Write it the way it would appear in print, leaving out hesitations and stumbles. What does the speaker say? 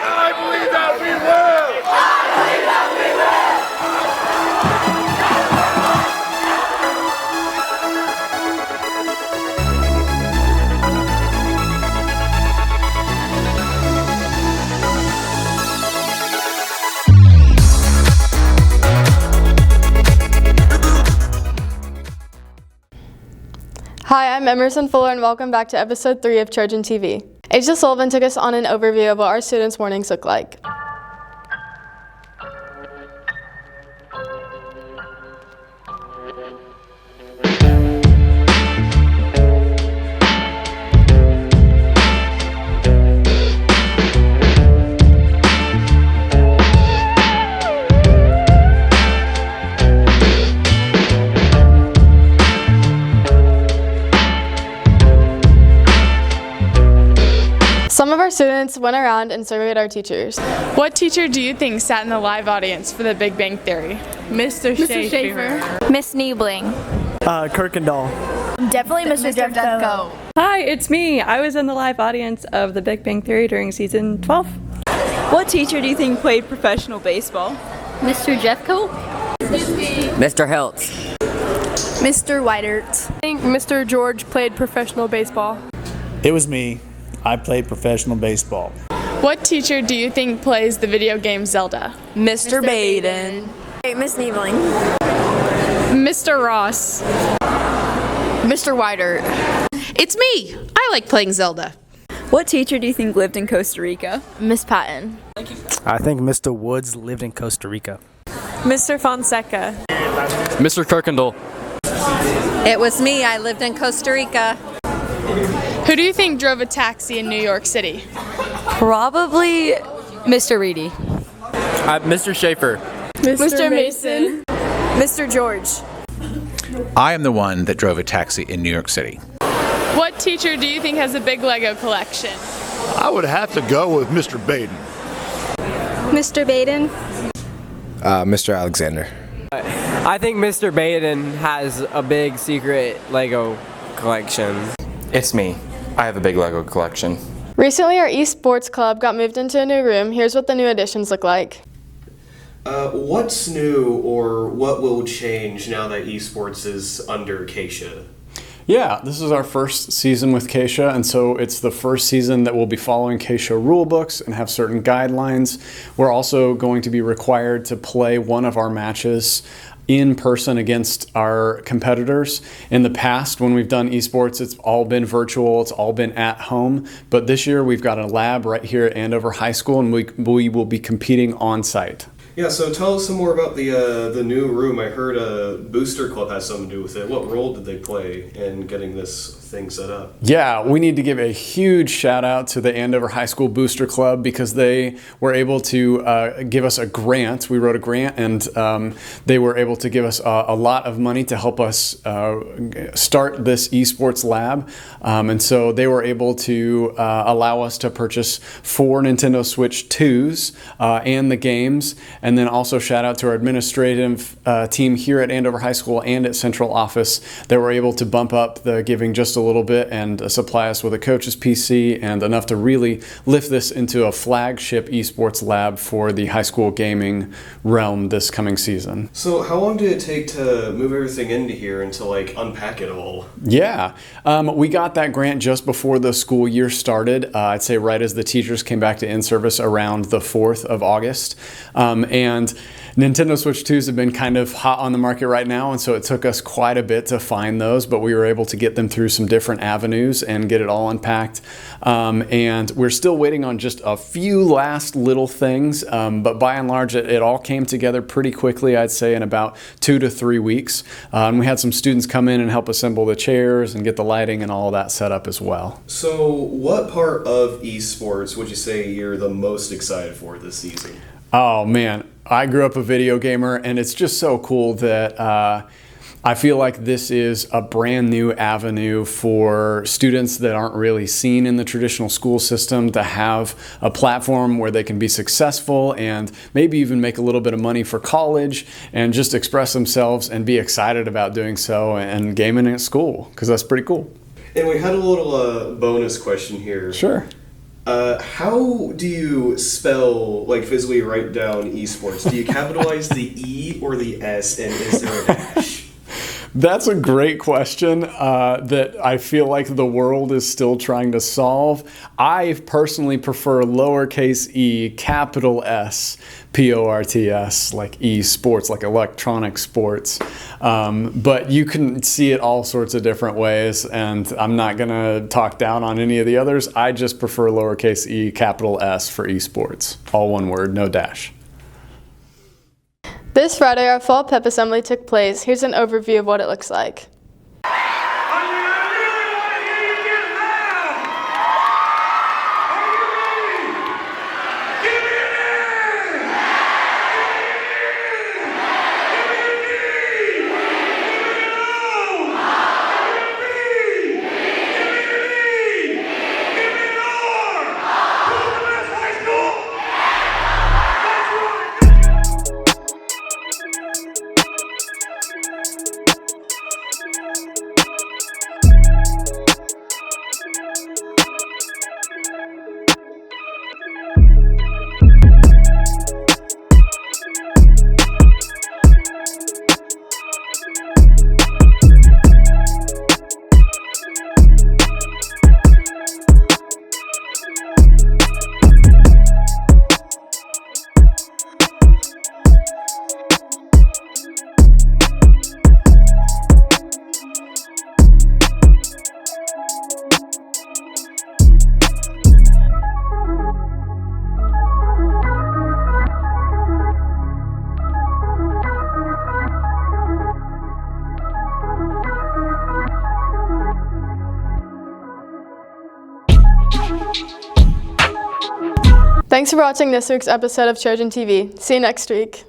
I believe that we will! I believe that we Hi, I'm Emerson Fuller and welcome back to episode 3 of Trojan TV. Asia Sullivan took us on an overview of what our students' mornings look like. Some of our students went around and surveyed our teachers. What teacher do you think sat in the live audience for The Big Bang Theory? Mr. Schaefer. Miss Niebling. Kirkendall. Definitely Mr. Jeffco. Hi, it's me. I was in the live audience of The Big Bang Theory during season 12. What teacher do you think played professional baseball? Mr. Jeffco. Mr. Hiltz. Mr. Whitert. I think Mr. George played professional baseball. It was me. I played professional baseball. What teacher do you think plays the video game Zelda? Mr. Baden. Hey, Miss Niebling. Mr. Ross. Mr. Whitert. It's me! I like playing Zelda. What teacher do you think lived in Costa Rica? Miss Patton. I think Mr. Woods lived in Costa Rica. Mr. Fonseca. Mr. Kirkendall. It was me. I lived in Costa Rica. Who do you think drove a taxi in New York City? Probably Mr. Reedy. Mr. Schaefer. Mr. Mason. Mr. George. I am the one that drove a taxi in New York City. What teacher do you think has a big Lego collection? I would have to go with Mr. Baden. Mr. Baden. Mr. Alexander. I think Mr. Baden has a big secret Lego collection. It's me. I have a big Lego collection. Recently, our eSports club got moved into a new room. Here's what the new additions look like. What's new or what will change now that eSports is under Keisha? Yeah, this is our first season with Keisha, and so it's the first season that we'll be following Keisha rulebooks and have certain guidelines. We're also going to be required to play one of our matches in person against our competitors. In the past, when we've done esports, it's all been virtual, it's all been at home, but this year we've got a lab right here at Andover High School, and we will be competing on site. Yeah, so tell us some more about the new room. I heard a Booster Club has something to do with it. What role did they play in getting this thing set up? Yeah, we need to give a huge shout out to the Andover High School Booster Club because they were able to give us a grant. We wrote a grant and they were able to give us a lot of money to help us start this esports lab. And so they were able to allow us to purchase 4 Nintendo Switch 2s and the games. And then also shout out to our administrative team here at Andover High School and at Central Office that were able to bump up the giving just a little bit and supply us with a coach's PC and enough to really lift this into a flagship esports lab for the high school gaming realm this coming season. So how long did it take to move everything into here and to unpack it all? Yeah, we got that grant just before the school year started. I'd say right as the teachers came back to in-service around the 4th of August. And Nintendo Switch 2s have been kind of hot on the market right now, and so it took us quite a bit to find those, but we were able to get them through some different avenues and get it all unpacked. And we're still waiting on just a few last little things, but by and large, it all came together pretty quickly, I'd say, in about 2 to 3 weeks. And we had some students come in and help assemble the chairs and get the lighting and all of that set up as well. So what part of esports would you say you're the most excited for this season? Oh man, I grew up a video gamer, and it's just so cool that I feel like this is a brand new avenue for students that aren't really seen in the traditional school system to have a platform where they can be successful and maybe even make a little bit of money for college and just express themselves and be excited about doing so and gaming at school, because that's pretty cool. And we had a little bonus question here. Sure. How do you spell, like physically write down eSports? Do you capitalize the E or the S, and is there a dash? That's a great question that I feel like the world is still trying to solve. I personally prefer lowercase e, capital S, P-O-R-T-S, like eSports, like electronic sports. But you can see it all sorts of different ways, and I'm not going to talk down on any of the others. I just prefer lowercase e, capital S for eSports. All one word, no dash. This Friday, our fall pep assembly took place. Here's an overview of what it looks like. Thanks for watching this week's episode of Trojan TV. See you next week.